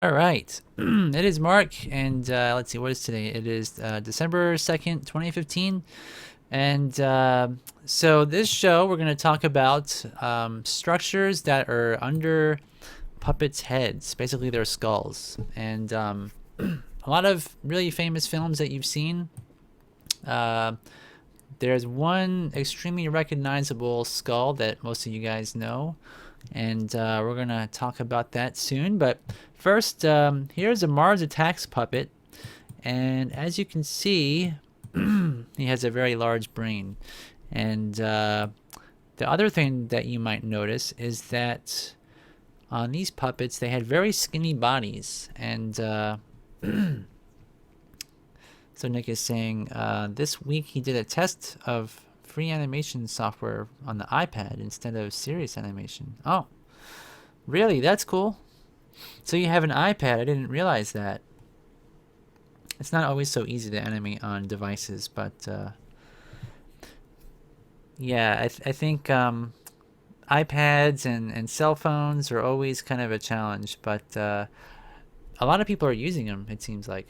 All right. It is Mark, and let's see, what is today? It is December 2nd, 2015. And so this show, we're going to talk about structures that are under puppets' heads, basically their skulls. And a lot of really famous films that you've seen. Uh, there's one extremely recognizable skull that most of you guys know, and we're gonna talk about that soon. But first, here's a Mars Attacks puppet, and as you can see, he has a very large brain. And the other thing that you might notice is that on these puppets, they had very skinny bodies, and so Nick is saying this week he did a test of free animation software on the iPad instead of serious animation. Oh, really? That's cool. So you have an iPad. I didn't realize that. It's not always so easy to animate on devices, but yeah, I think iPads and cell phones are always kind of a challenge, but a lot of people are using them, it seems like.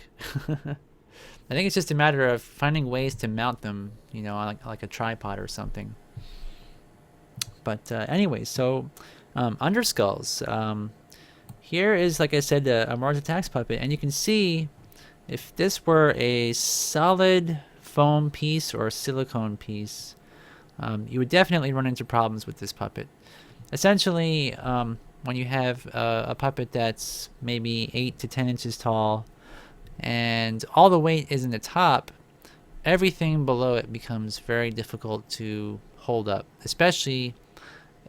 I think it's just a matter of finding ways to mount them, on like a tripod or something. But anyway, so underskulls. Here is, like I said, a Mars Attacks puppet, and you can see if this were a solid foam piece or a silicone piece, you would definitely run into problems with this puppet. Essentially, when you have a puppet that's maybe 8 to 10 inches tall, and all the weight is in the top, everything below it becomes very difficult to hold up, especially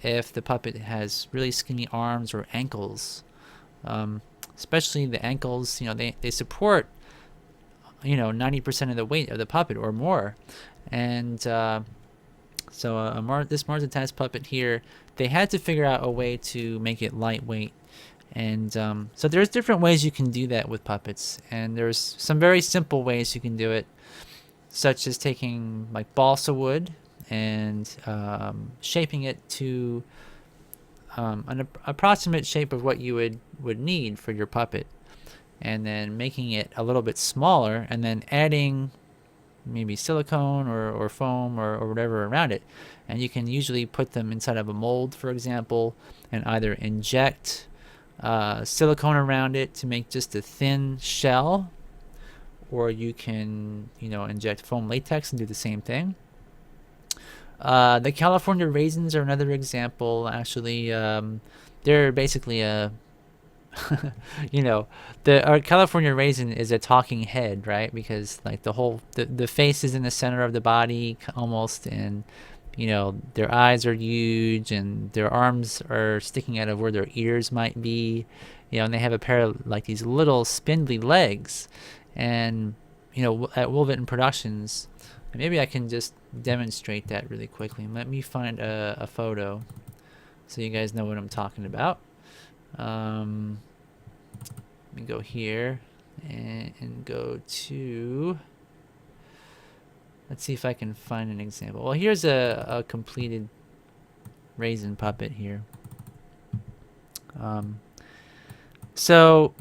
if the puppet has really skinny arms or ankles. Especially the ankles, they support 90% of the weight of the puppet or more. And so this Mars Attacks puppet here, they had to figure out a way to make it lightweight. And so there's different ways you can do that with puppets, and there's some very simple ways you can do it, such as taking like balsa wood and shaping it to an approximate shape of what you would need for your puppet, and then making it a little bit smaller, and then adding maybe silicone or foam or whatever around it. And you can usually put them inside of a mold, for example, and either inject silicone around it to make just a thin shell, or you can inject foam latex and do the same thing. The California raisins are another example. Actually, they're basically a our California raisin is a talking head, right? Because like the face is in the center of the body almost, and their eyes are huge, and their arms are sticking out of where their ears might be, and they have a pair of like these little spindly legs. And at Wolverton Productions, maybe I can just demonstrate that really quickly. Let me find a photo so you guys know what I'm talking about. Let me go here and go to, let's see if I can find an example. Well, here's a completed raisin puppet here. So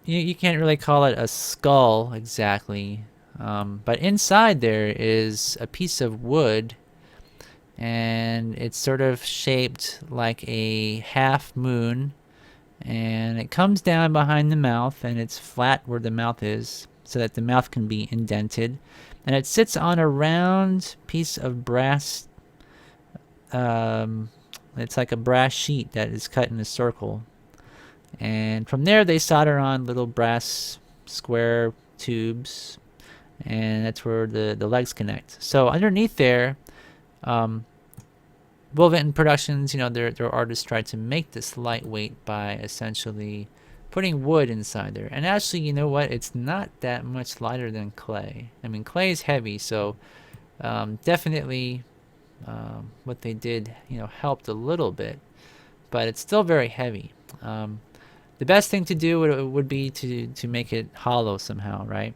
you can't really call it a skull exactly, but inside there is a piece of wood, and it's sort of shaped like a half moon, and it comes down behind the mouth, and it's flat where the mouth is so that the mouth can be indented, and it sits on a round piece of brass. It's like a brass sheet that is cut in a circle, and from there they solder on little brass square tubes, and that's where the legs connect. So underneath there, Wolverton Productions, their artists tried to make this lightweight by essentially putting wood inside there. And actually, you know what? It's not that much lighter than clay. I mean, clay is heavy, so definitely what they did, helped a little bit, but it's still very heavy. The best thing to do would be to make it hollow somehow, right?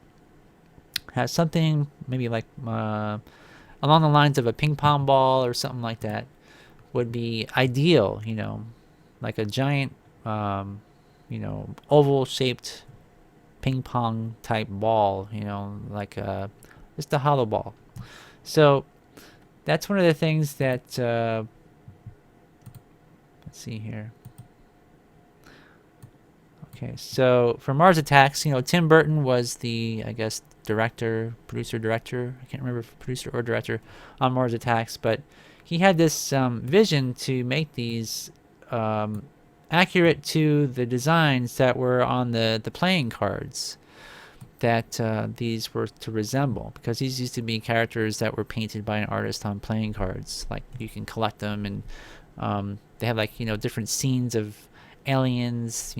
Have something maybe like along the lines of a ping pong ball or something like that would be ideal, like a giant oval shaped ping pong type ball, like just a hollow ball. So that's one of the things that, let's see here. Okay, so for Mars Attacks, Tim Burton was the, I guess, producer, director. I can't remember if producer or director on Mars Attacks, but he had this vision to make these accurate to the designs that were on the playing cards that these were to resemble, because these used to be characters that were painted by an artist on playing cards. Like, you can collect them, and they have, like, different scenes of aliens,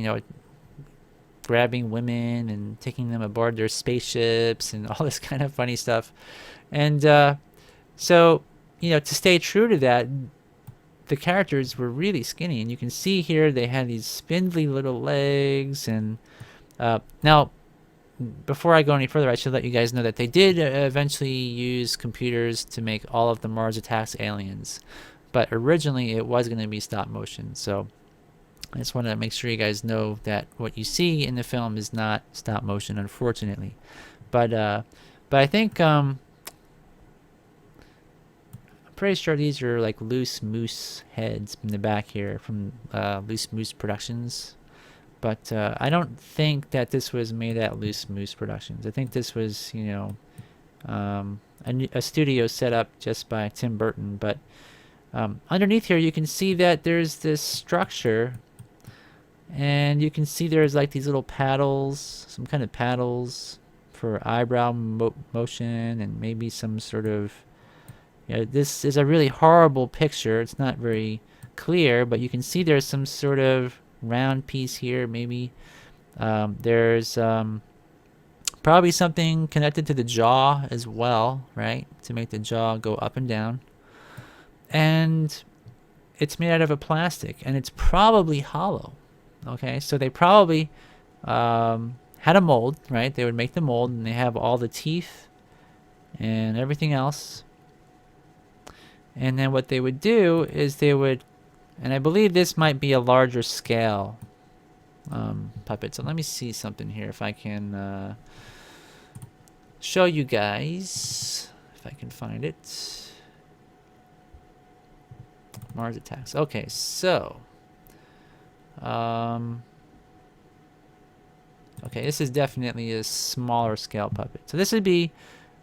grabbing women and taking them aboard their spaceships and all this kind of funny stuff. And so, to stay true to that, the characters were really skinny. And you can see here they had these spindly little legs. And now, before I go any further, I should let you guys know that they did eventually use computers to make all of the Mars Attacks aliens. But originally it was going to be stop motion. So I just want to make sure you guys know that what you see in the film is not stop motion, unfortunately. But I think I'm pretty sure these are like Loose Moose heads in the back here from Loose Moose Productions. But I don't think that this was made at Loose Moose Productions. I think this was, a studio set up just by Tim Burton. But underneath here, you can see that there's this structure. And you can see there's like these little paddles, some kind of paddles for eyebrow motion, and maybe some sort of, this is a really horrible picture. It's not very clear, but you can see there's some sort of round piece here. Maybe there's probably something connected to the jaw as well, right? To make the jaw go up and down. And it's made out of a plastic, and it's probably hollow. Okay, so they probably had a mold, right? They would make the mold, and they have all the teeth and everything else. And then what they would do is they would, and I believe this might be a larger scale puppet. So let me see something here if I can show you guys, if I can find it. Mars Attacks. Okay, so okay, this is definitely a smaller scale puppet. So this would be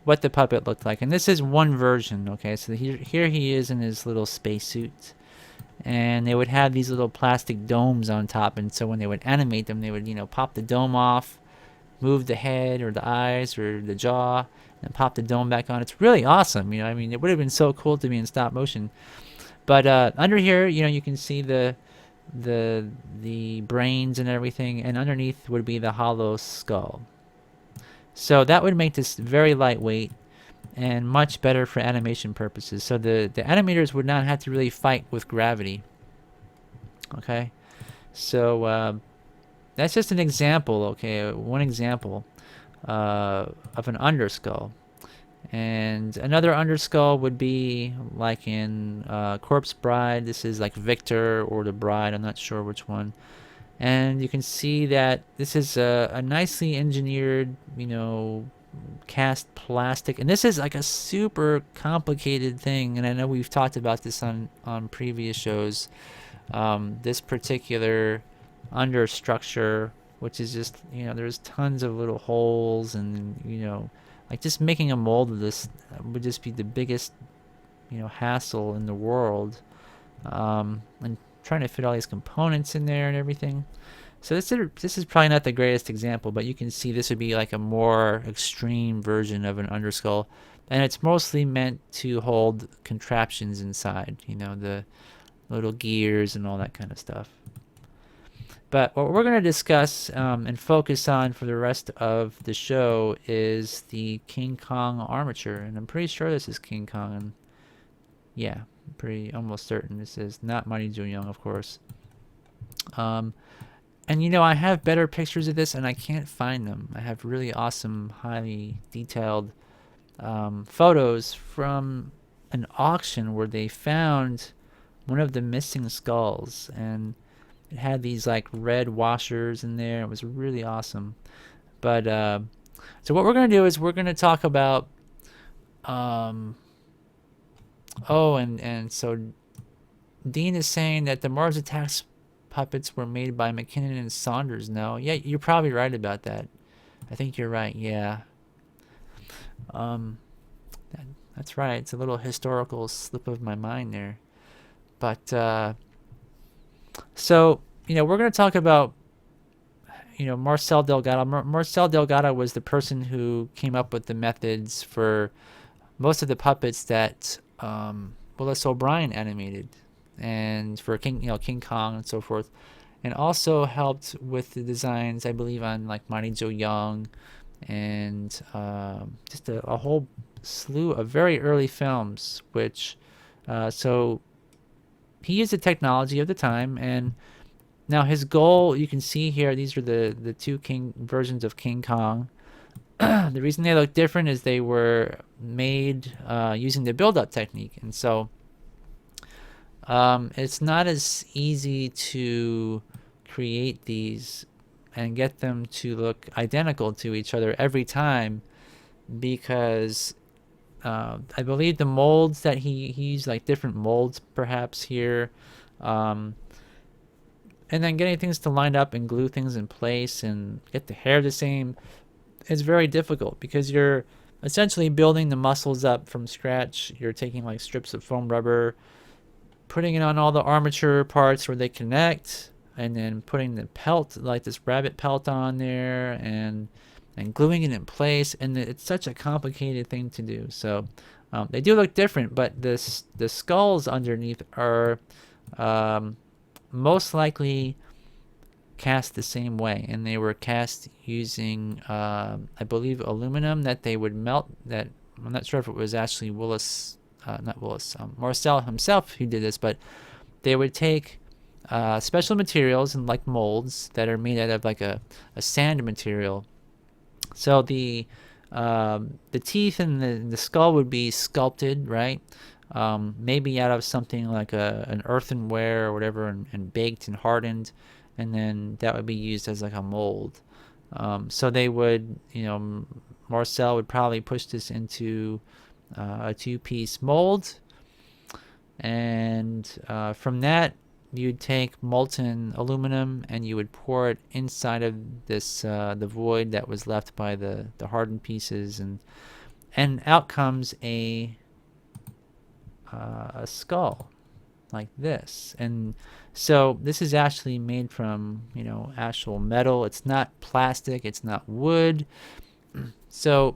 what the puppet looked like, and this is one version. Okay, so here he is in his little spacesuit, and they would have these little plastic domes on top, and so when they would animate them, they would pop the dome off, move the head or the eyes or the jaw, and pop the dome back on. It's really awesome. I mean, it would have been so cool to be in stop motion. But under here, you can see the brains and everything, and underneath would be the hollow skull. So that would make this very lightweight and much better for animation purposes. So the animators would not have to really fight with gravity. Okay, so that's just an example. Okay, one example of an underskull. And another underskull would be like in Corpse Bride. This is like Victor or the Bride. I'm not sure which one. And you can see that this is a nicely engineered, cast plastic. And this is like a super complicated thing. And I know we've talked about this on previous shows. This particular understructure, which is just, there's tons of little holes, and, like just making a mold of this would just be the biggest, hassle in the world. And trying to fit all these components in there and everything. So this is probably not the greatest example, but you can see this would be like a more extreme version of an underskull. And it's mostly meant to hold contraptions inside, the little gears and all that kind of stuff. But what we're going to discuss and focus on for the rest of the show is the King Kong armature. And I'm pretty sure this is King Kong. And yeah, I'm pretty almost certain this is not Mighty Joe Young, of course. And I have better pictures of this, and I can't find them. I have really awesome, highly detailed photos from an auction where they found one of the missing skulls, and It had these like red washers in there. It was really awesome. But so what we're gonna do is we're gonna talk about um, oh, and so Dean is saying that the Mars Attacks puppets were made by McKinnon and Saunders. No, yeah, you're probably right about that. I think you're right. Yeah. Um, that's right. It's a little historical slip of my mind there. But so we're going to talk about Marcel Delgado. Marcel Delgado was the person who came up with the methods for most of the puppets that Willis O'Brien animated, and for King Kong and so forth, and also helped with the designs, I believe, on like Mighty Joe Young, and just a whole slew of very early films. Which so he used the technology of the time, and now his goal, you can see here, these are the two King versions of King Kong. The reason they look different is they were made using the build-up technique, and so it's not as easy to create these and get them to look identical to each other every time, because I believe the molds that he used, like different molds perhaps here, and then getting things to line up and glue things in place and get the hair the same is very difficult, because you're essentially building the muscles up from scratch. You're taking like strips of foam rubber, putting it on all the armature parts where they connect, and then putting the pelt, like this rabbit pelt, on there, and gluing it in place. And it's such a complicated thing to do. So they do look different, but the skulls underneath are most likely cast the same way, and they were cast using I believe aluminum that they would melt. That I'm not sure if it was actually Marcel himself who did this, but they would take special materials and like molds that are made out of like a sand material. So the teeth and the skull would be sculpted, right? Maybe out of something like an earthenware or whatever, and baked and hardened, and then that would be used as like a mold. So they would, Marcel would probably push this into a two-piece mold, and from that you'd take molten aluminum and you would pour it inside of this the void that was left by the hardened pieces, and out comes a skull like this. And so this is actually made from actual metal. It's not plastic, it's not wood. So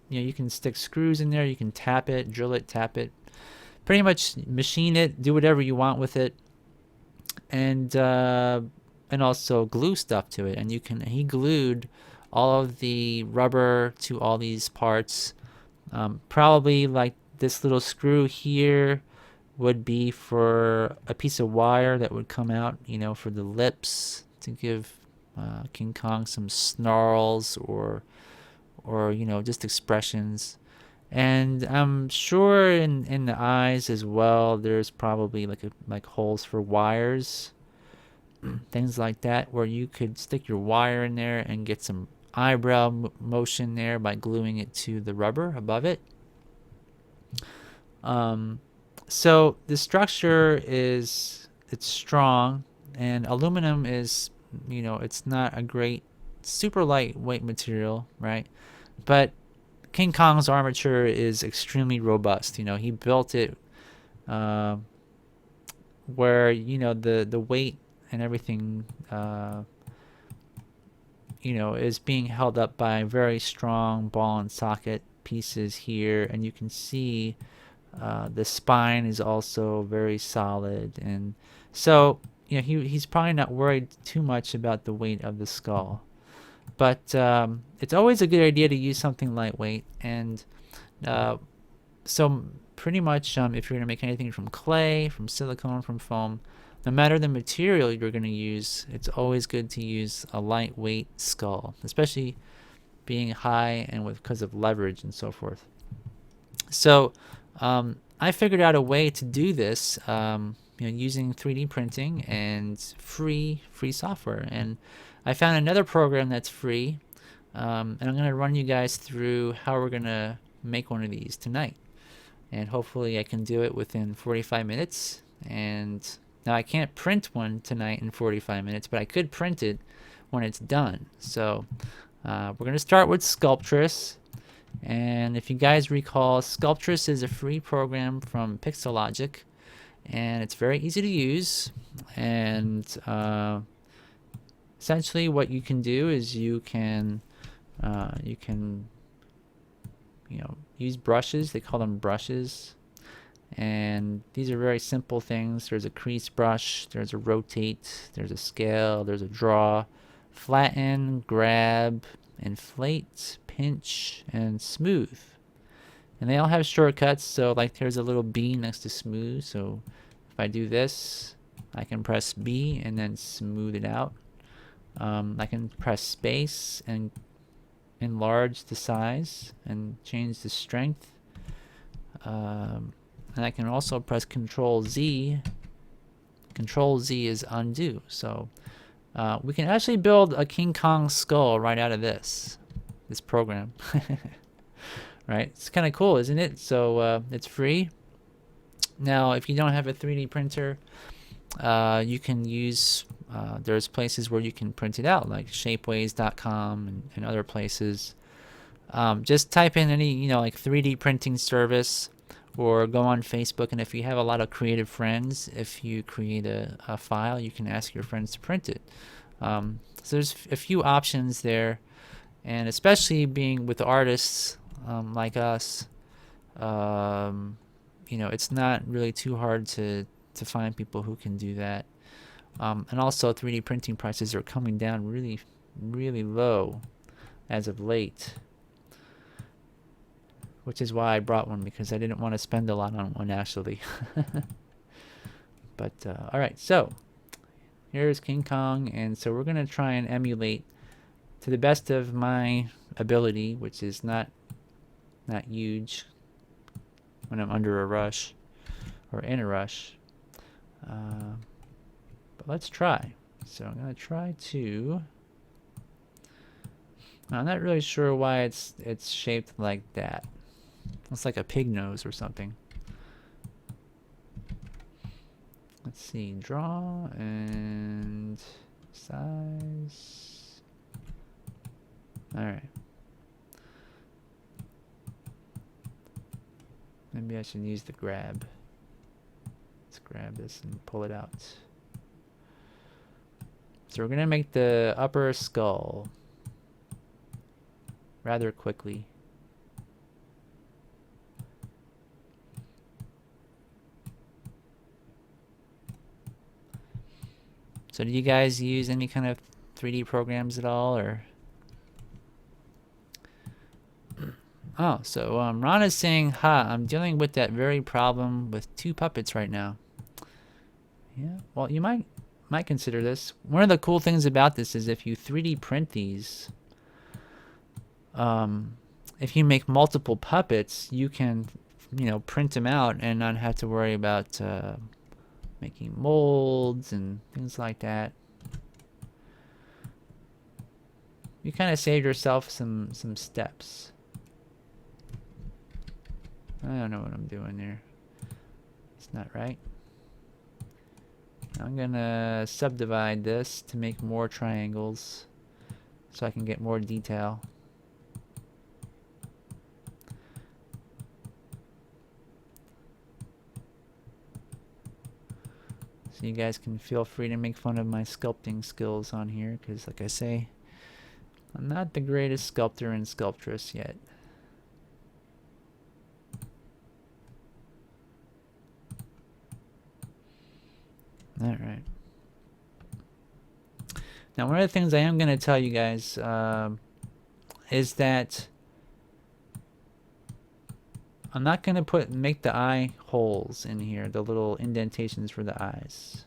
you can stick screws in there, you can tap it, drill it, tap it, pretty much machine it, do whatever you want with it, and also glue stuff to it. And he glued all of the rubber to all these parts. Probably like this little screw here would be for a piece of wire that would come out, for the lips, to give King Kong some snarls or just expressions. And I'm sure in the eyes as well, there's probably like holes for wires, things like that, where you could stick your wire in there and get some eyebrow motion there by gluing it to the rubber above it. So the structure it's strong, and aluminum is, it's not a great super lightweight material, right? But King Kong's armature is extremely robust. He built it where the weight and everything is being held up by very strong ball and socket pieces here, and you can see the spine is also very solid. And so he's probably not worried too much about the weight of the skull. But it's always a good idea to use something lightweight. And so pretty much if you're going to make anything from clay, from silicone, from foam, no matter the material you're going to use, it's always good to use a lightweight skull, especially being high and because of leverage and so forth. So I figured out a way to do this. using 3D printing and free software. And I found another program that's free, and I'm going to run you guys through how we're going to make one of these tonight. And hopefully I can do it within 45 minutes. And now I can't print one tonight in 45 minutes, but I could print it when it's done. So we're going to start with Sculptris. And if you guys recall, Sculptris is a free program from Pixelogics, and it's very easy to use. And essentially what you can do is you can use brushes. They call them brushes, and these are very simple things. There's a crease brush, there's a rotate, there's a scale, there's a draw, flatten, grab, inflate, pinch, and smooth. And they all have shortcuts. So like there's a little B next to smooth, so if I do this, I can press B and then smooth it out. I can press space and enlarge the size and change the strength. And I can also press Control Z. Control Z is undo. So we can actually build a King Kong skull right out of this program. Right? It's kind of cool, isn't it? So it's free. Now, if you don't have a 3D printer, you can use, there's places where you can print it out, like shapeways.com and other places. Just type in any, like 3D printing service, or go on Facebook, and if you have a lot of creative friends, if you create a file, you can ask your friends to print it. So there's a few options there, and especially being with artists like us, it's not really too hard to find people who can do that. And also 3D printing prices are coming down really, really low as of late, which is why I brought one, because I didn't want to spend a lot on one actually. But alright, so here's King Kong, and so we're going to try and emulate to the best of my ability, which is not huge when I'm under a rush or in a rush. But let's try. So I'm going to try to... I'm not really sure why it's shaped like that. It's like a pig nose or something. Let's see, draw and size. Alright. Maybe I should use the grab. Let's grab this and pull it out. So we're going to make the upper skull rather quickly. So do you guys use any kind of 3D programs at all, or? Oh, so Ron is saying, I'm dealing with that very problem with 2 puppets right now. Yeah, well, you might consider this. One of the cool things about this is if you 3D print these, if you make multiple puppets, you can, print them out and not have to worry about making molds and things like that. You kind of save yourself some steps. I don't know what I'm doing there. It's not right. I'm gonna subdivide this to make more triangles so I can get more detail. So you guys can feel free to make fun of my sculpting skills on here, because like I say, I'm not the greatest sculptor and sculptress yet. Alright. Now, one of the things I am going to tell you guys is that I'm not going to make the eye holes in here, the little indentations for the eyes,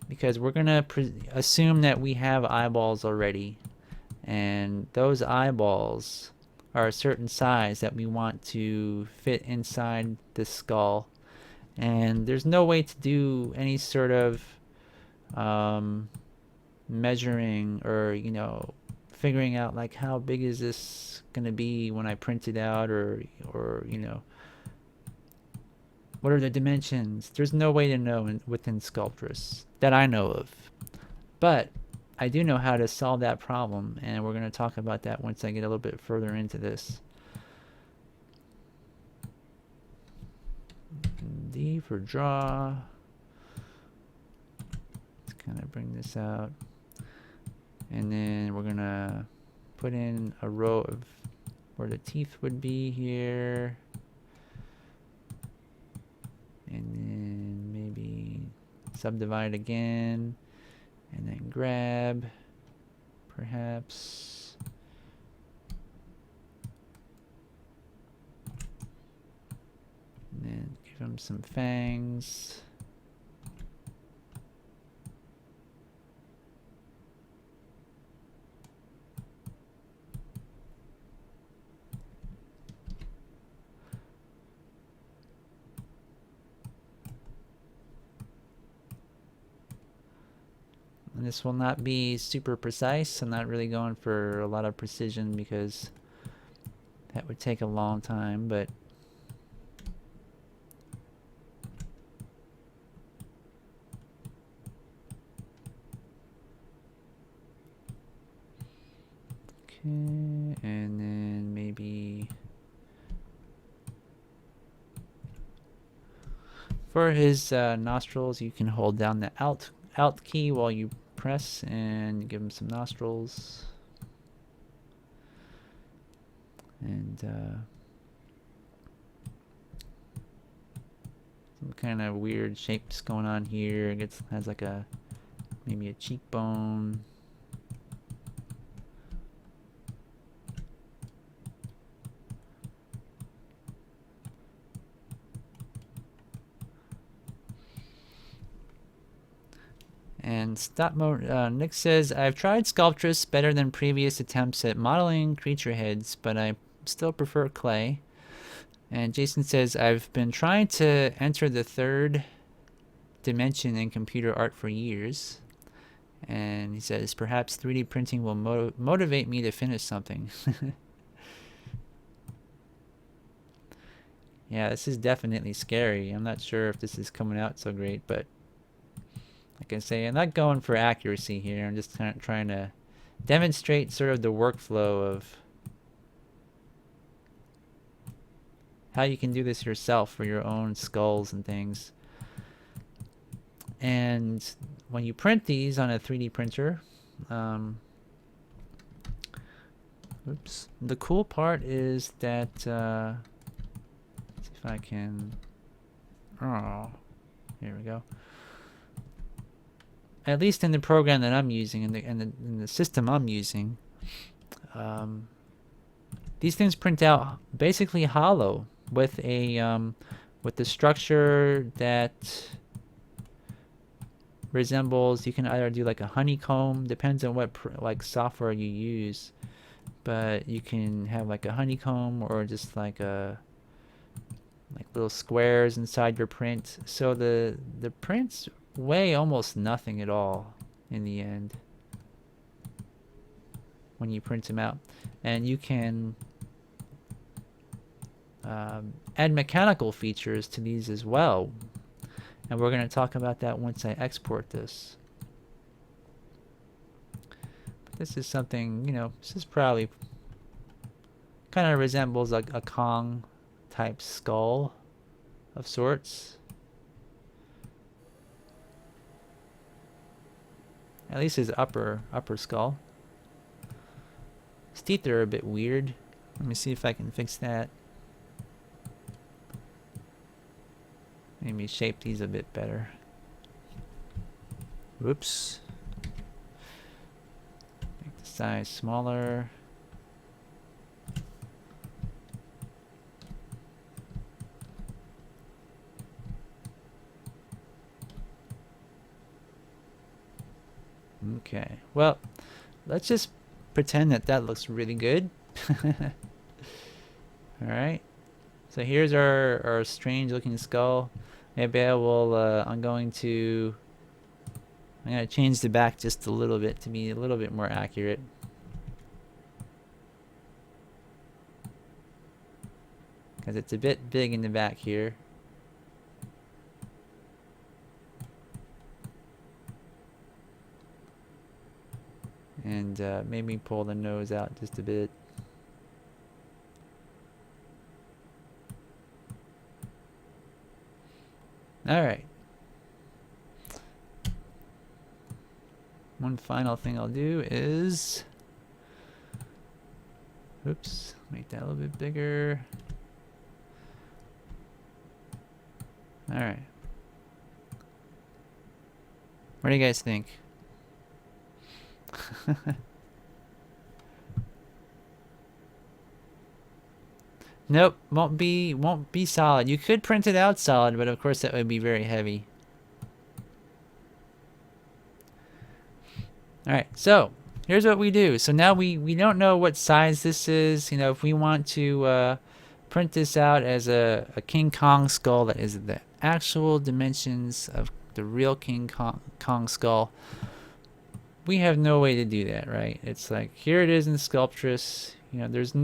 because we're going to assume that we have eyeballs already, and those eyeballs are a certain size that we want to fit inside the skull. And there's no way to do any sort of measuring or, figuring out like how big is this going to be when I print it out, or what are the dimensions. There's no way to know within Sculptris that I know of. But I do know how to solve that problem, and we're going to talk about that once I get a little bit further into this. D for draw. Let's kind of bring this out. And then we're going to put in a row of where the teeth would be here. And then maybe subdivide again. And then grab, perhaps. And then give him some fangs. And this will not be super precise. I'm not really going for a lot of precision because that would take a long time, but okay, and then maybe for his nostrils, you can hold down the Alt key while you press and give him some nostrils. And some kind of weird shapes going on here. It has like maybe a cheekbone. And Nick says, I've tried Sculptris better than previous attempts at modeling creature heads, but I still prefer clay. And Jason says, I've been trying to enter the third dimension in computer art for years. And he says, perhaps 3D printing will motivate me to finish something. Yeah, this is definitely scary. I'm not sure if this is coming out so great, but like I say, I'm not going for accuracy here. I'm just kind of trying to demonstrate sort of the workflow of how you can do this yourself for your own skulls and things. And when you print these on a 3D printer, the cool part is that, let's see if I can, here we go. At least in the program that I'm using, in the system I'm using, these things print out basically hollow with with the structure that resembles. You can either do like a honeycomb, depends on what like software you use, but you can have like a honeycomb or just like little squares inside your print. So the prints weigh almost nothing at all in the end when you print them out. And you can add mechanical features to these as well, and we're going to talk about that once I export this. But this is something, this is probably kind of resembles like a Kong type skull of sorts. At least his upper skull. His teeth are a bit weird. Let me see if I can fix that. Maybe shape these a bit better. Whoops. Make the size smaller. Okay, well, let's just pretend that looks really good. Alright, so here's our strange looking skull. Maybe I will, I'm going to change the back just a little bit to be a little bit more accurate. Because it's a bit big in the back here. And maybe pull the nose out just a bit. Alright. One final thing I'll do is... Oops, make that a little bit bigger. Alright. What do you guys think? Nope, won't be solid. You could print it out solid, but of course that would be very heavy. Alright, so here's what we do. So now we don't know what size this is. You know, if we want to print this out as a King Kong skull that is the actual dimensions of the real King Kong skull, we have no way to do that, right? It's like, here it is in Sculptris. You know, there's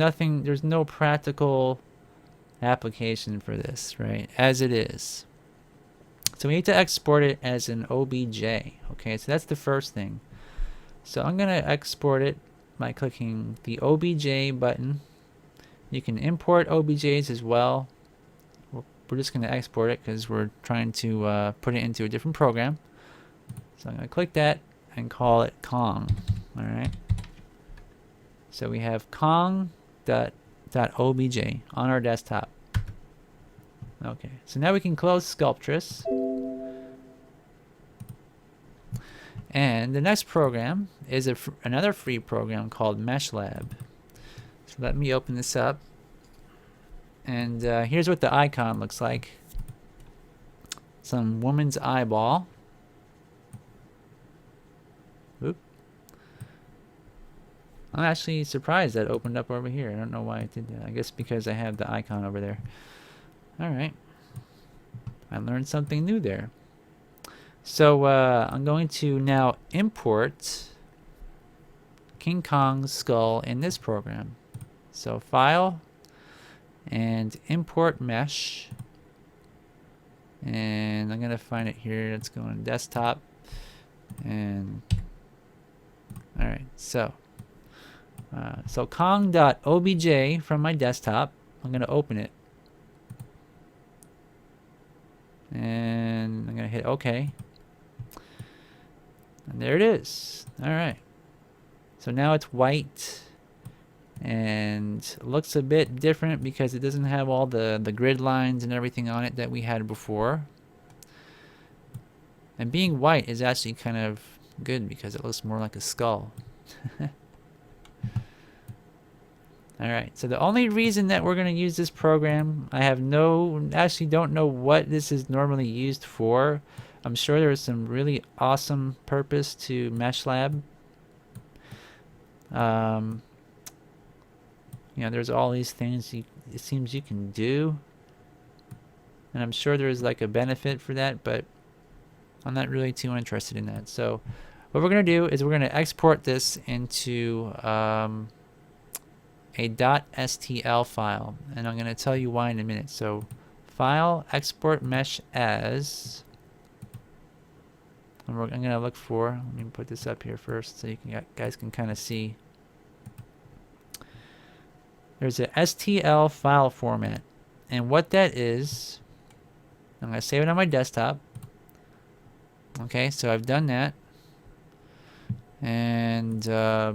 no practical application for this, right? As it is. So we need to export it as an OBJ. Okay, so that's the first thing. So I'm going to export it by clicking the OBJ button. You can import OBJs as well. We're just going to export it because we're trying to put it into a different program. So I'm going to click that and call it Kong. All right. So we have Kong.obj on our desktop. Okay. So now we can close Sculptris. And the next program is another free program called MeshLab. So let me open this up. And here's what the icon looks like. Some woman's eyeball. Oop. I'm actually surprised that opened up over here. I don't know why it did that. I guess because I have the icon over there. Alright. I learned something new there. So I'm going to now import King Kong's skull in this program. So File and Import Mesh. And I'm going to find it here. Let's go on Desktop. And alright, so Kong.obj from my desktop. I'm going to open it. And I'm going to hit OK. And there it is. Alright. So now it's white. And looks a bit different because it doesn't have all the grid lines and everything on it that we had before. And being white is actually kind of good because it looks more like a skull. Alright, so the only reason that we're going to use this program, I actually don't know what this is normally used for. I'm sure there is some really awesome purpose to MeshLab. You know, there's all these things it seems you can do. And I'm sure there's like a benefit for that, but I'm not really too interested in that. So what we're going to do is we're going to export this into a .stl file. And I'm going to tell you why in a minute. So File, Export Mesh As. And I'm going to look for, let me put this up here first so you guys can kind of see. There's a STL file format. And what that is, I'm going to save it on my desktop. Okay, so I've done that. And has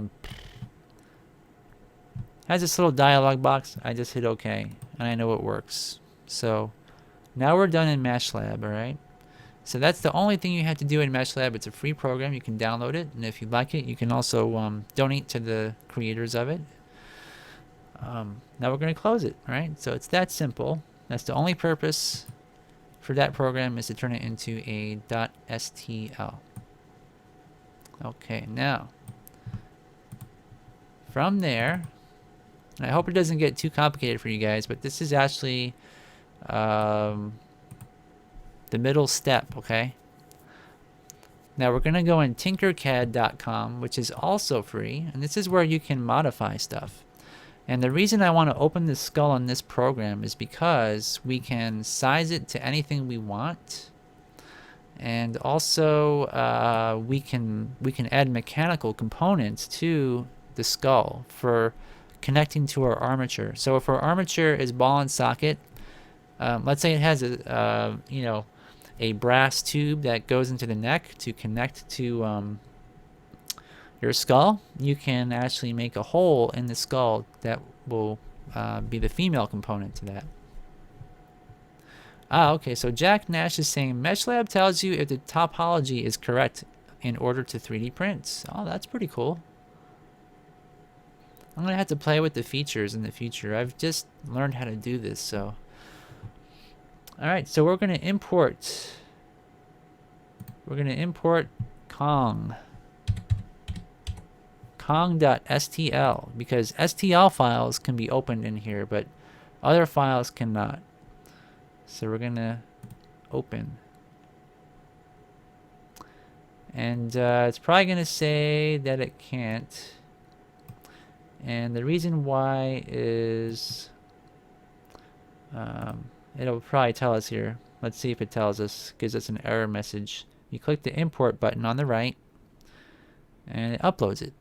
this little dialog box. I just hit OK. And I know it works. So now we're done in MeshLab, alright? So that's the only thing you have to do in MeshLab. It's a free program. You can download it. And if you like it, you can also donate to the creators of it. Now we're going to close it, right? So it's that simple. That's the only purpose for that program is to turn it into a .stl. Okay, now from there, and I hope it doesn't get too complicated for you guys, but this is actually the the middle step, okay? Now we're going to go in tinkercad.com, which is also free, and this is where you can modify stuff. And the reason I want to open the skull in this program is because we can size it to anything we want. And also we can add mechanical components to the skull for connecting to our armature. So if our armature is ball and socket, let's say it has a a brass tube that goes into the neck to connect to your skull, you can actually make a hole in the skull that will be the female component to that. Okay, so Jack Nash is saying MeshLab tells you if the topology is correct in order to 3D print. Oh, that's pretty cool. I'm going to have to play with the features in the future. I've just learned how to do this, so. Alright, so we're going to import. We're going to import Kong. Kong.stl, because STL files can be opened in here, but other files cannot. So we're going to open. And it's probably going to say that it can't. And the reason why is it'll probably tell us here. Let's see if it tells us. Gives us an error message. You click the import button on the right and it uploads it.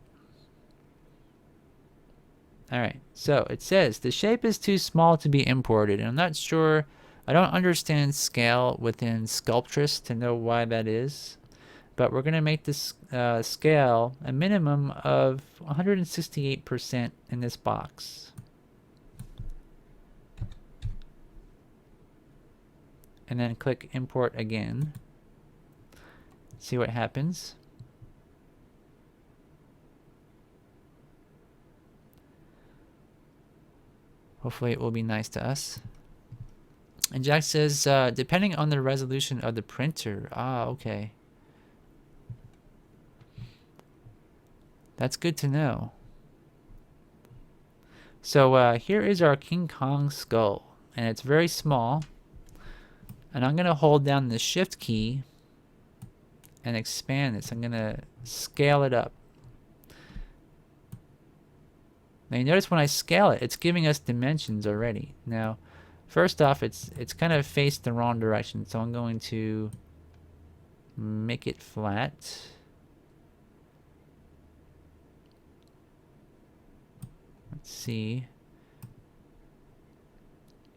Alright, so it says the shape is too small to be imported. And I'm not sure, I don't understand scale within Sculptris to know why that is. But we're going to make this scale a minimum of 168% in this box. And then click import again. See what happens. Hopefully it will be nice to us. And Jack says, depending on the resolution of the printer. Ah, okay. That's good to know. So here is our King Kong skull. And it's very small. And I'm going to hold down the shift key and expand this. I'm going to scale it up. Now you notice when I scale it, it's giving us dimensions already. Now, first off, it's kind of faced the wrong direction. So I'm going to make it flat. Let's see.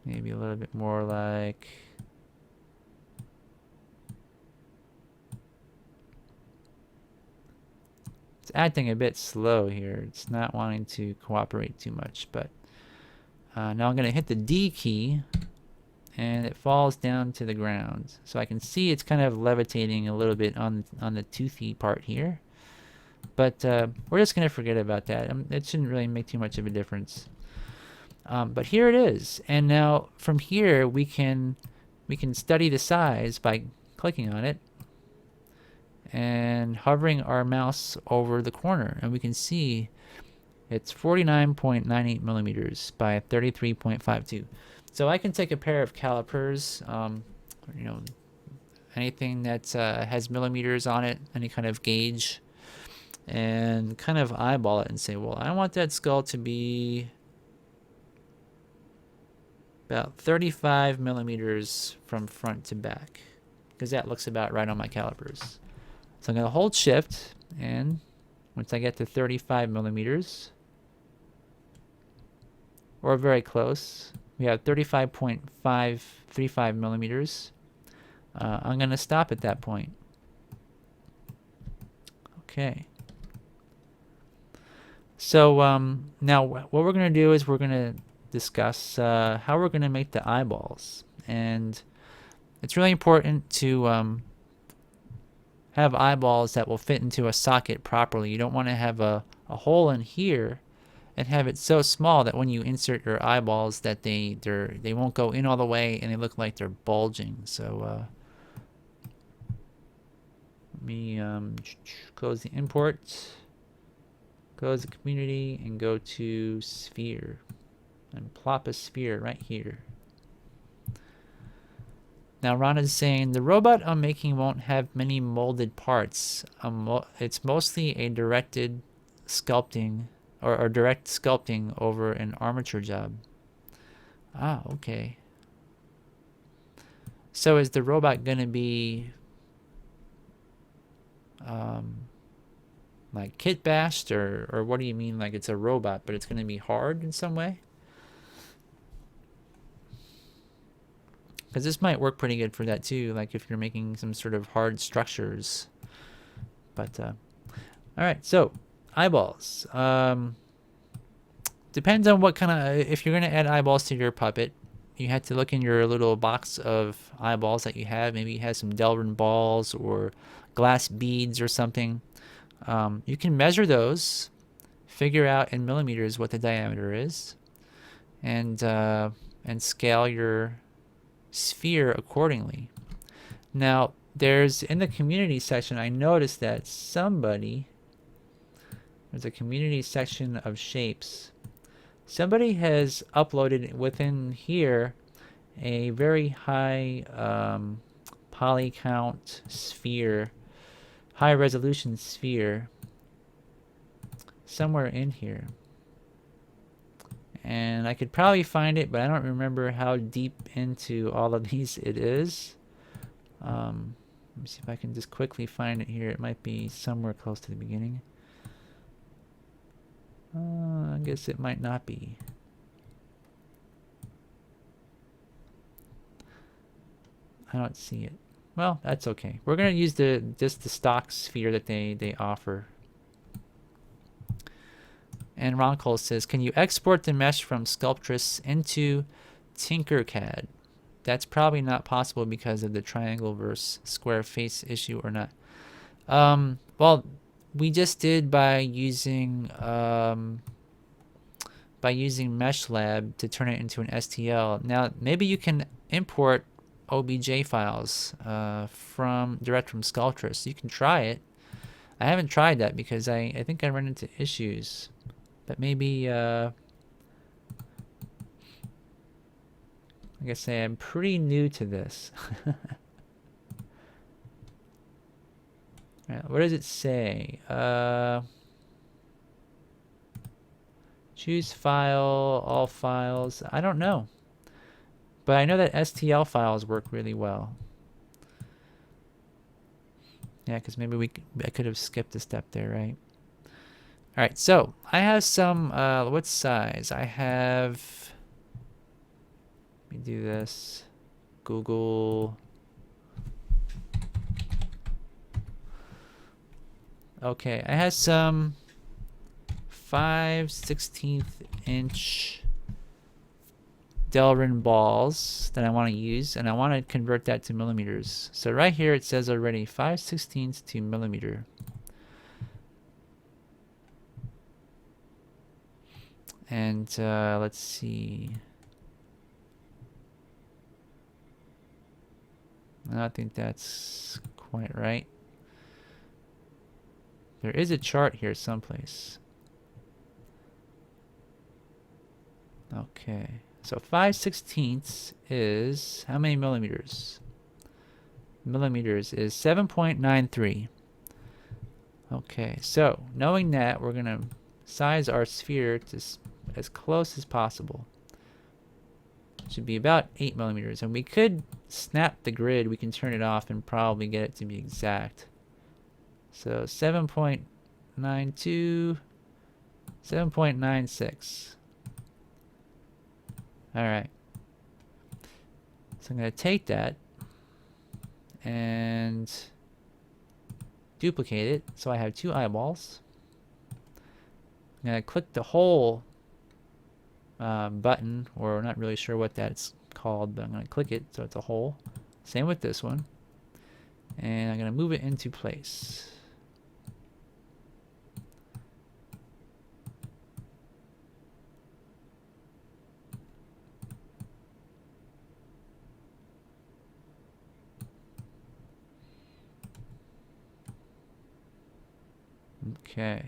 Maybe a little bit more like... It's acting a bit slow here. It's not wanting to cooperate too much, but now I'm going to hit the D key and it falls down to the ground. So I can see it's kind of levitating a little bit on the toothy part here. But we're just going to forget about that. It shouldn't really make too much of a difference. But here it is. And now from here we can study the size by clicking on it and hovering our mouse over the corner, and we can see it's 49.98 millimeters by 33.52. So I can take a pair of calipers, you know, anything that has millimeters on it, any kind of gauge, and kind of eyeball it and say, well, I want that skull to be about 35 millimeters from front to back, because that looks about right on my calipers. So I'm going to hold shift, and once I get to 35 millimeters, or very close, we have 35.535 millimeters. I'm going to stop at that point. Okay. So now what we're going to do is we're going to discuss how we're going to make the eyeballs. And it's really important to have eyeballs that will fit into a socket properly. You don't want to have a hole in here and have it so small that when you insert your eyeballs that they won't go in all the way and they look like they're bulging. So let me close the import, close the community, and go to sphere and plop a sphere right here. Now Ron is saying the robot I'm making won't have many molded parts. It's mostly a directed sculpting or direct sculpting over an armature job. Ah, okay. So is the robot going to be like kit bashed, or what do you mean, like it's a robot but it's going to be hard in some way? Because this might work pretty good for that too, like if you're making some sort of hard structures. But all right, so eyeballs. Depends on what kind of, if you're going to add eyeballs to your puppet, you have to look in your little box of eyeballs that you have. Maybe you have some Delrin balls or glass beads or something. You can measure those, figure out in millimeters what the diameter is, and scale your sphere accordingly. Now, there's in the community section, I noticed that there's a community section of shapes. Somebody has uploaded within here a very high poly count sphere, high resolution sphere, somewhere in here. And I could probably find it, but I don't remember how deep into all of these it is. Let me see if I can just quickly find it here. It might be somewhere close to the beginning. I guess it might not be. I don't see it. Well, that's okay. We're going to use just the stock sphere that they offer. And Ron Cole says, can you export the mesh from Sculptris into Tinkercad? That's probably not possible because of the triangle versus square face issue, or not. Well, we just did by using MeshLab to turn it into an STL. Now, maybe you can import OBJ files direct from Sculptris. You can try it. I haven't tried that because I think I run into issues. But maybe, like I say, I'm pretty new to this. Right, what does it say? Choose file, all files. I don't know. But I know that STL files work really well. Yeah, because maybe I could have skipped a step there, right? All right, so I have some, what size? I have, let me do this, Google. Okay, I have some 5/16 inch Delrin balls that I want to use, and I want to convert that to millimeters. So right here it says already 5/16 to millimeter. And let's see. I don't think that's quite right. There is a chart here someplace. Okay, so 5/16 is how many millimeters? Millimeters is 7.93. Okay, so knowing that, we're gonna size our sphere to as close as possible. Should be about 8 millimeters, and we could snap the grid. We can turn it off and probably get it to be exact. So 7.92, 7.96. All right. So I'm going to take that and duplicate it so I have 2 eyeballs. I'm going to click the whole button, or not really sure what that's called, but I'm going to click it so it's a hole. Same with this one. And I'm going to move it into place. Okay.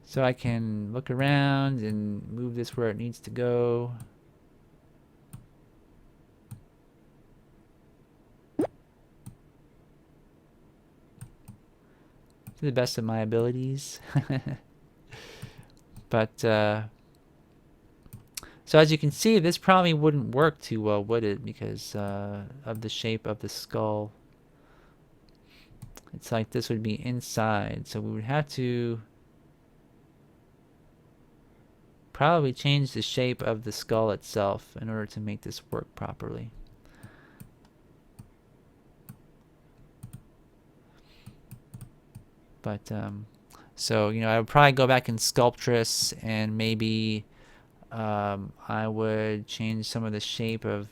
So I can look around and move this where it needs to go. to the best of my abilities. But so as you can see, this probably wouldn't work too well, would it? Because of the shape of the skull. It's like this would be inside, so we would have to probably change the shape of the skull itself in order to make this work properly. But so I would probably go back in Sculptris and maybe I would change some of the shape of,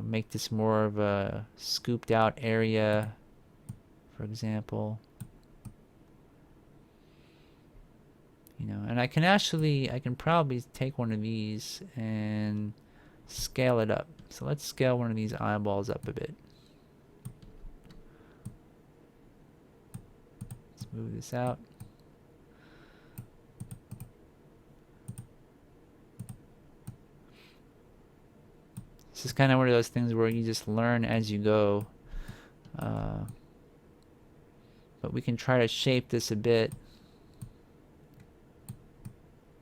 make this more of a scooped out area, for example. And I can probably take one of these and scale it up. So let's scale one of these eyeballs up a bit. Let's move this out. This is kind of one of those things where you just learn as you go. But we can try to shape this a bit.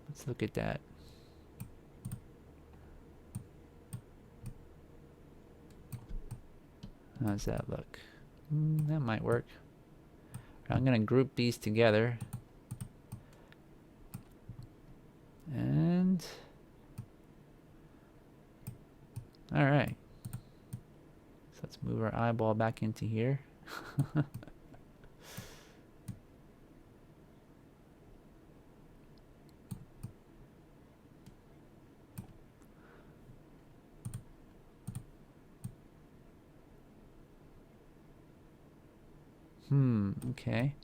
Let's look at that. How does that look? That might work. I'm going to group these together. And all right. So let's move our eyeball back into here. Okay.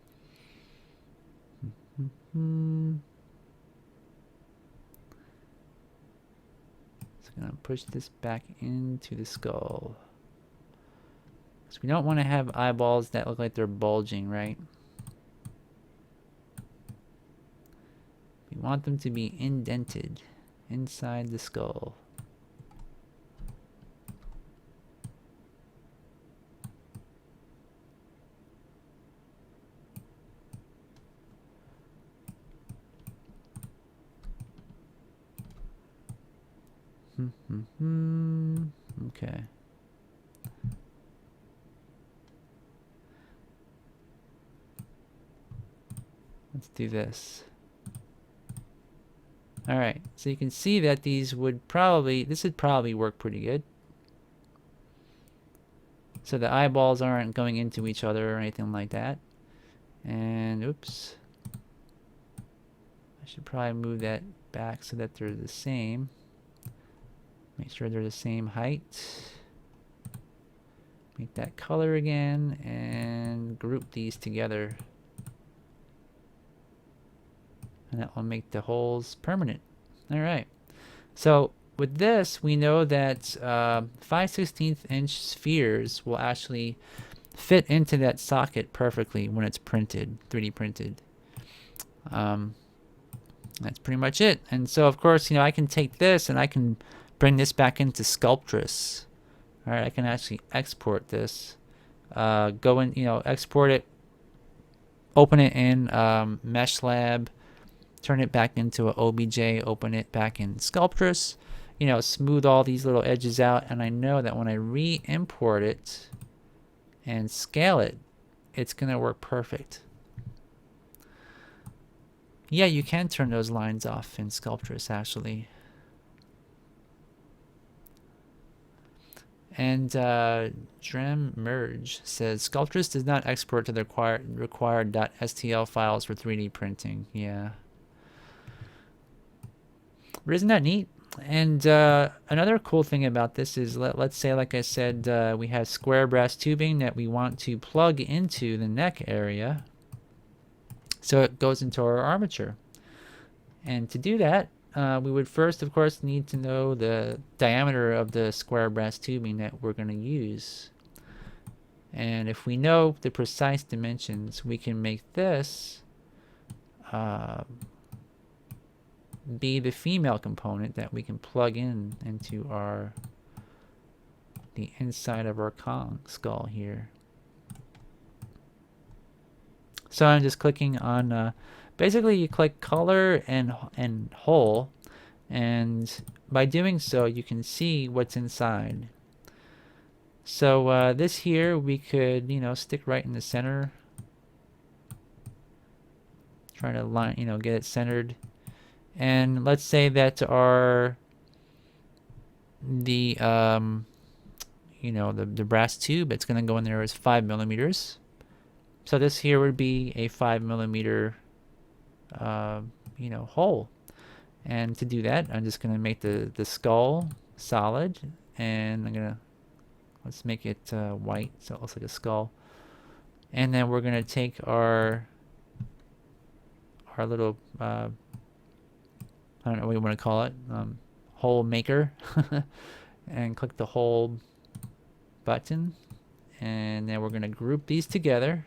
So I'm going to push this back into the skull. So we don't want to have eyeballs that look like they're bulging, right? We want them to be indented inside the skull. Okay. Let's do this. All right, so you can see that this would probably work pretty good. So the eyeballs aren't going into each other or anything like that. And oops. I should probably move that back so that they're the same. Make sure they're the same height. Make that color again and group these together. And that will make the holes permanent. All right. So with this, we know that 5/16 inch spheres will actually fit into that socket perfectly when it's printed, 3D printed. That's pretty much it. And so, of course, I can take this and I can bring this back into Sculptris. All right, I can actually export this. Go in, export it, open it in MeshLab, turn it back into an OBJ, open it back in Sculptris, smooth all these little edges out, and I know that when I re-import it and scale it, it's going to work perfect. Yeah, you can turn those lines off in Sculptris, actually. And Drem Merge says, Sculptris does not export to the required .stl files for 3D printing. Yeah. But isn't that neat? And another cool thing about this is, let's say, like I said, we have square brass tubing that we want to plug into the neck area. So it goes into our armature. And to do that, we would first, of course, need to know the diameter of the square brass tubing that we're going to use. And if we know the precise dimensions, we can make this be the female component that we can plug into the inside of our Kong skull here. So I'm just clicking on, basically you click color and hole, and by doing so you can see what's inside. So this here we could, stick right in the center. Try to line, get it centered. And let's say that the the brass tube it's going to go in there is 5 millimeters. So this here would be a 5 millimeter hole. And to do that, I'm just going to make the skull solid, and let's make it white so it looks like a skull. And then we're going to take our little I don't know what you want to call it, hole maker, and click the hole button, and then we're going to group these together.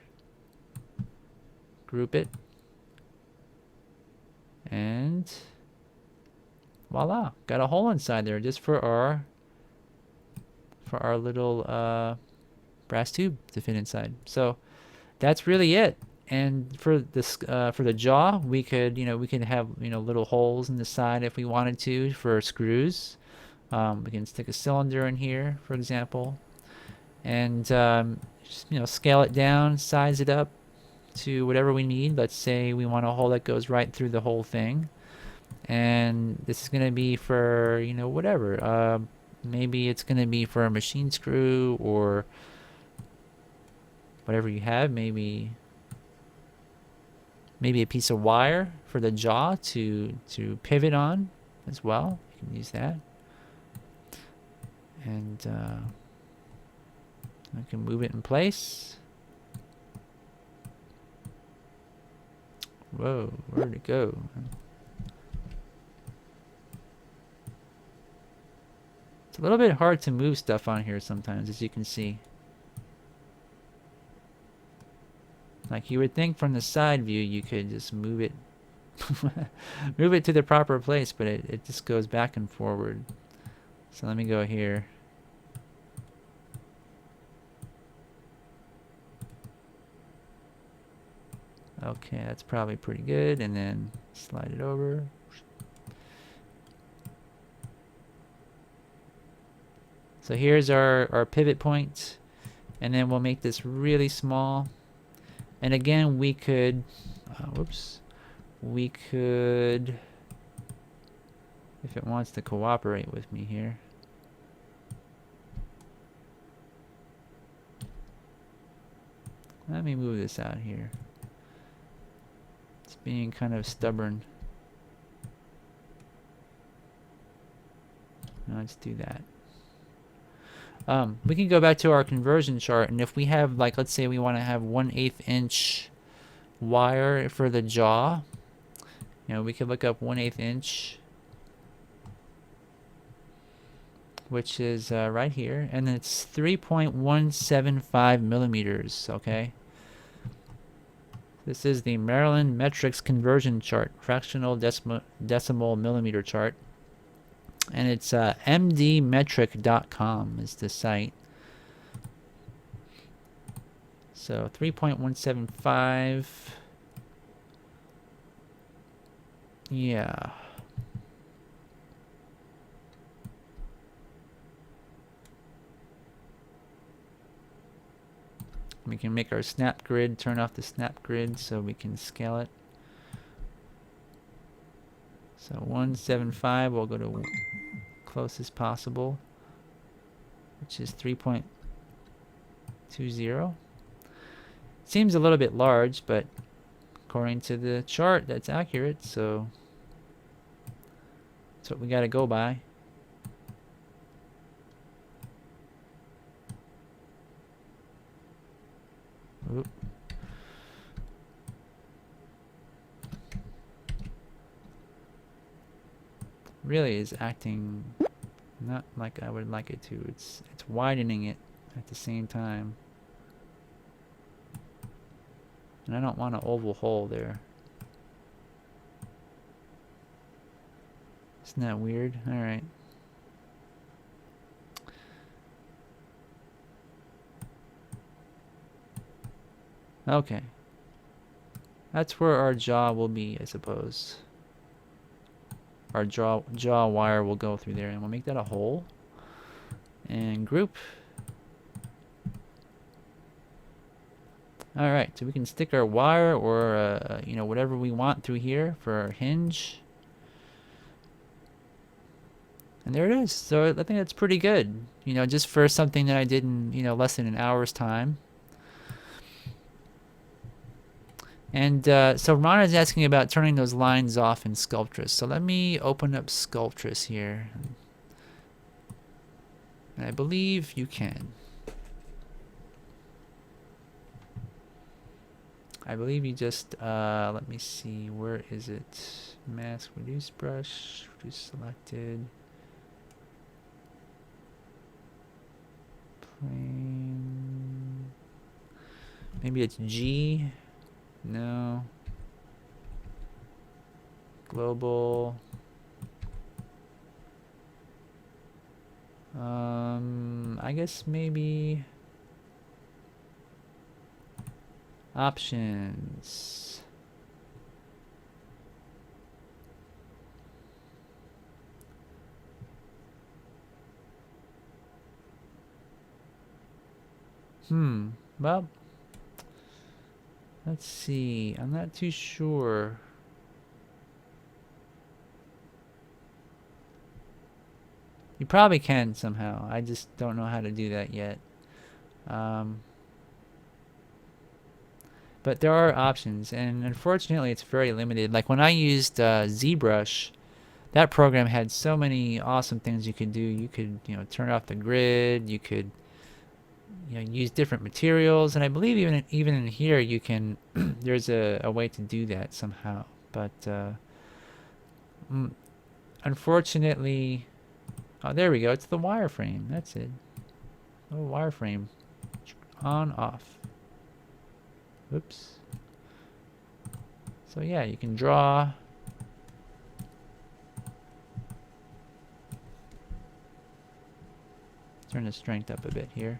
Group it, and voila, got a hole inside there just for our little brass tube to fit inside. So that's really it. And for this for the jaw, we could we can have little holes in the side if we wanted to for screws. We can stick a cylinder in here, for example, and just, scale it down, size it up to whatever we need. Let's say we want a hole that goes right through the whole thing, and this is going to be for whatever. Maybe it's going to be for a machine screw or whatever you have. Maybe a piece of wire for the jaw to pivot on as well. You can use that. And I can move it in place. Whoa, where'd it go? It's a little bit hard to move stuff on here sometimes, as you can see. Like you would think from the side view you could just move it move it to the proper place, but it just goes back and forward. So let me go here. Okay, that's probably pretty good, and then slide it over. So here's our pivot point, and then we'll make this really small. And again, we could, we could, if it wants to cooperate with me here. Let me move this out here. It's being kind of stubborn. Now let's do that. We can go back to our conversion chart, and if we have, like, let's say we want to have 1/8 inch wire for the jaw, we could look up 1/8 inch, which is right here, and it's 3.175 millimeters. Okay, this is the Maryland metrics conversion chart, fractional decimal millimeter chart. And it's mdmetric.com is the site. So 3.175. Yeah. We can make our snap grid, turn off the snap grid so we can scale it. So 175, we'll go to closest possible, which is 3.20. Seems a little bit large, but according to the chart, that's accurate, so that's what we got to go by. Oop. Really is acting not like I would like it to. It's widening it at the same time. And I don't want an oval hole there. Isn't that weird? Alright. Okay. That's where our jaw will be, I suppose. Our jaw wire will go through there, and we'll make that a hole. And group. All right, so we can stick our wire or you know, whatever we want through here for our hinge. And there it is. So I think that's pretty good. You know, just for something that I did in, you know, less than an hour's time. And so Ron is asking about turning those lines off in Sculptris. So let me open up Sculptris here. And I believe you can. I believe you just, let me see, where is it? Mask, reduce brush, reduce selected. Plane. Maybe it's G. No. Global. I guess maybe options. Well, let's see. I'm not too sure. You probably can somehow. I just don't know how to do that yet. But there are options, and unfortunately it's very limited. Like when I used ZBrush, that program had so many awesome things you could do. You could, you know, turn off the grid. You could, you know, use different materials, and I believe even in here you can. There's a way to do that somehow, but unfortunately, oh, there we go. It's the wireframe. That's it. Oh, wireframe, on off. Oops. So yeah, you can draw. Turn the strength up a bit here.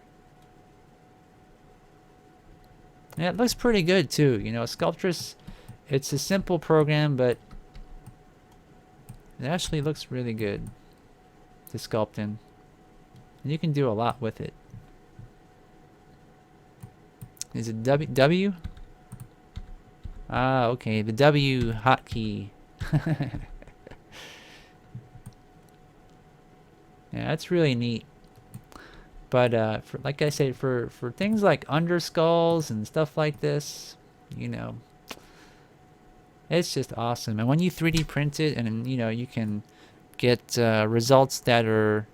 Yeah, it looks pretty good too. You know, Sculptris, it's a simple program, but it actually looks really good to sculpt in. And you can do a lot with it. Is it W? Ah, okay, the W hotkey. Yeah, that's really neat. But for, like I said, for things like underskulls and stuff like this, you know, it's just awesome. And when you 3D print it, and you know, you can get results that are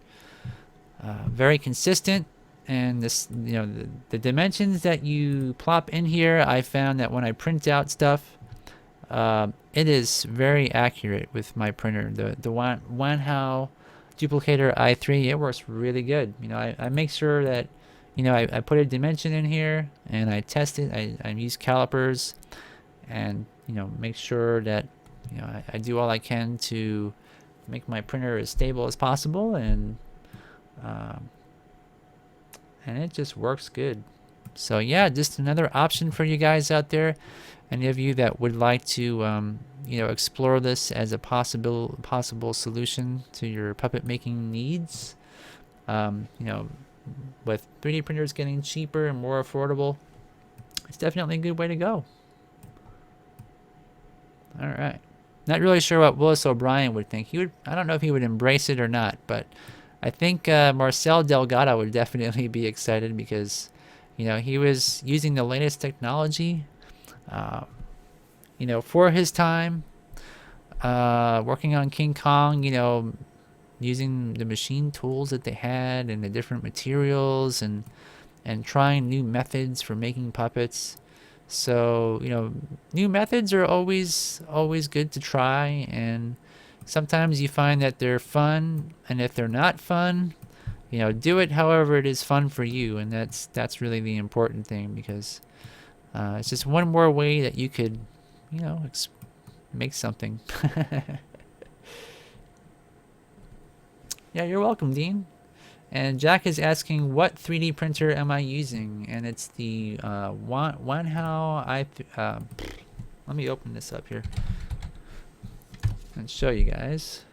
very consistent. And this, you know, the dimensions that you plop in here, I found that when I print out stuff, it is very accurate with my printer. The Wanhao Duplicator i3, it works really good. You know, I make sure that, you know, I put a dimension in here and I test it. I use calipers and, you know, make sure that, you know, I do all I can to make my printer as stable as possible, and it just works good. So yeah, just another option for you guys out there. Any of you that would like to you know, explore this as a possible solution to your puppet making needs, you know, with 3D printers getting cheaper and more affordable, it's definitely a good way to go. All right, not really sure what Willis O'Brien would think. He would, I don't know if he would embrace it or not, but I think Marcel Delgado would definitely be excited because, you know, he was using the latest technology, you know, for his time, working on King Kong, you know, using the machine tools that they had and the different materials, and trying new methods for making puppets. So, you know, new methods are always good to try, and sometimes you find that they're fun, and if they're not fun, you know, do it however it is fun for you, and that's really the important thing, because it's just one more way that you could, you know, make something. Yeah, you're welcome, Dean. And Jack is asking, what 3D printer am I using? And it's the Wanhao Let me open this up here and show you guys.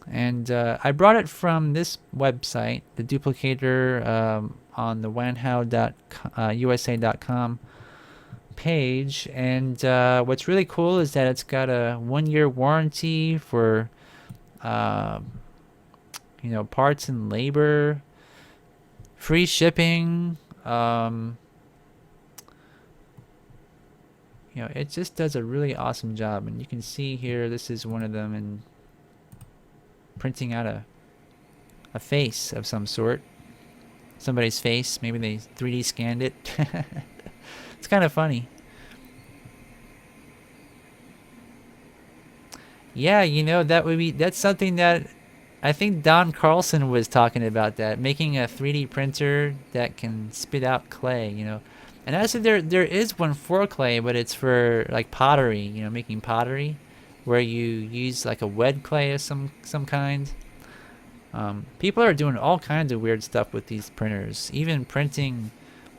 And I brought it from this website, the duplicator, on the wanhao.usa.com page. And what's really cool is that it's got a 1-year warranty for parts and labor, free shipping. It just does a really awesome job. And you can see here, this is one of them, and printing out a face of some sort, somebody's face. Maybe they 3D scanned it. It's kind of funny. Yeah, that's something that I think Don Carlson was talking about, that making a 3D printer that can spit out clay. And actually there is one for clay, but it's for like pottery, making pottery, where you use like a wet clay of some kind. People are doing all kinds of weird stuff with these printers, even printing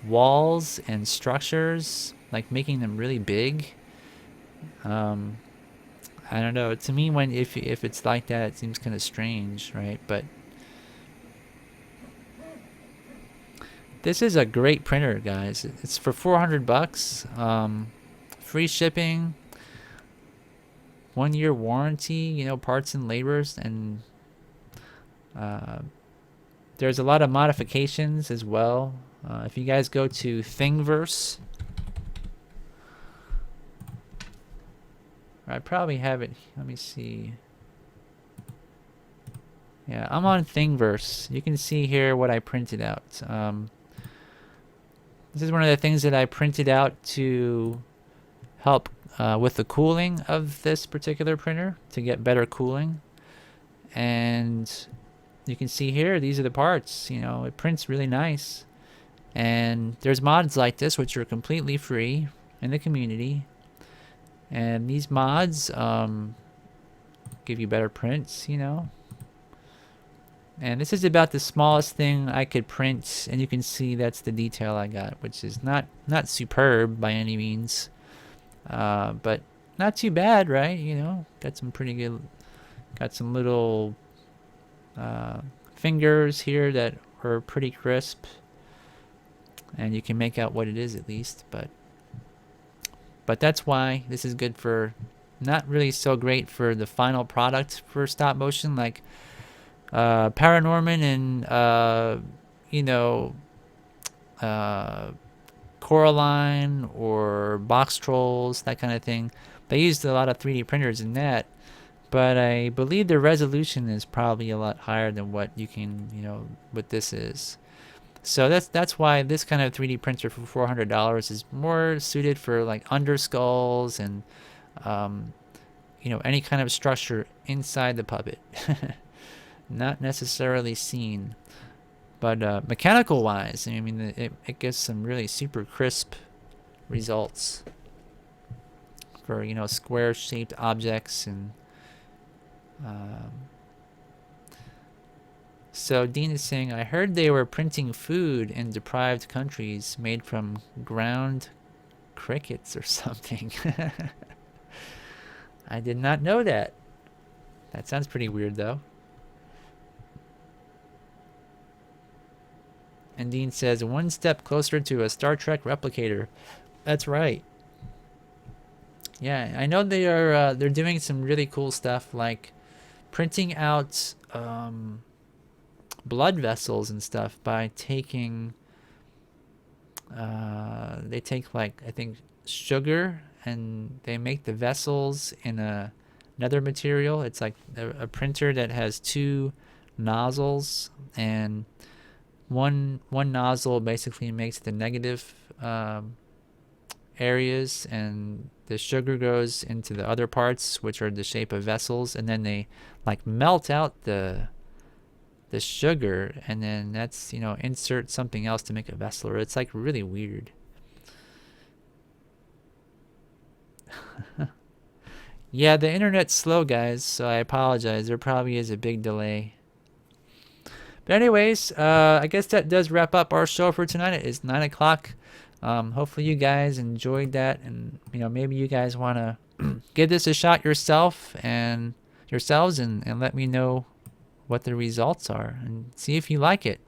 walls and structures, like making them really big. I don't know. To me, if it's like that, it seems kind of strange, right? But this is a great printer, guys. It's for $400, free shipping, 1-year warranty, parts and labors, and there's a lot of modifications as well. If you guys go to Thingiverse, I probably have it. Let me see. Yeah, I'm on Thingiverse. You can see here what I printed out. This is one of the things that I printed out to help with the cooling of this particular printer, to get better cooling. And you can see here, these are the parts. It prints really nice. And there's mods like this which are completely free in the community. And these mods give you better prints, And this is about the smallest thing I could print, and you can see that's the detail I got, which is not superb by any means, but not too bad, right? Got some pretty good, got some little fingers here that are pretty crisp, and you can make out what it is at least, but that's why this is good for, not really so great for the final product for stop motion, like Paranorman and Coraline or Box Trolls, that kind of thing. They used a lot of 3D printers in that, but I believe the resolution is probably a lot higher than what you can, what this is. So that's why this kind of 3D printer for $400 is more suited for like underskulls and any kind of structure inside the puppet. Not necessarily seen, but mechanical wise, I mean, it gives some really super crisp results for square shaped objects. And so Dean is saying, I heard they were printing food in deprived countries made from ground crickets or something. I did not know that. That sounds pretty weird though. And Dean says, one step closer to a Star Trek replicator. That's right. Yeah, I know they're doing some really cool stuff, like printing out blood vessels and stuff by taking they take, like, I think sugar, and they make the vessels in another material. It's like a printer that has two nozzles, and one nozzle basically makes the negative areas, and the sugar goes into the other parts, which are the shape of vessels, and then they like melt out the sugar, and then that's insert something else to make a vessel. Or it's like really weird. Yeah, the internet's slow, guys, so I apologize. There probably is a big delay. But anyways, I guess that does wrap up our show for tonight. It is 9 o'clock. Hopefully you guys enjoyed that, and maybe you guys want to give this a shot yourselves, and let me know what the results are and see if you like it.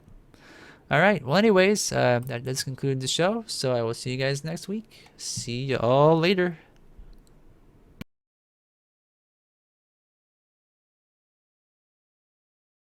All right. Well, anyways, that does conclude the show. So I will see you guys next week. See you all later.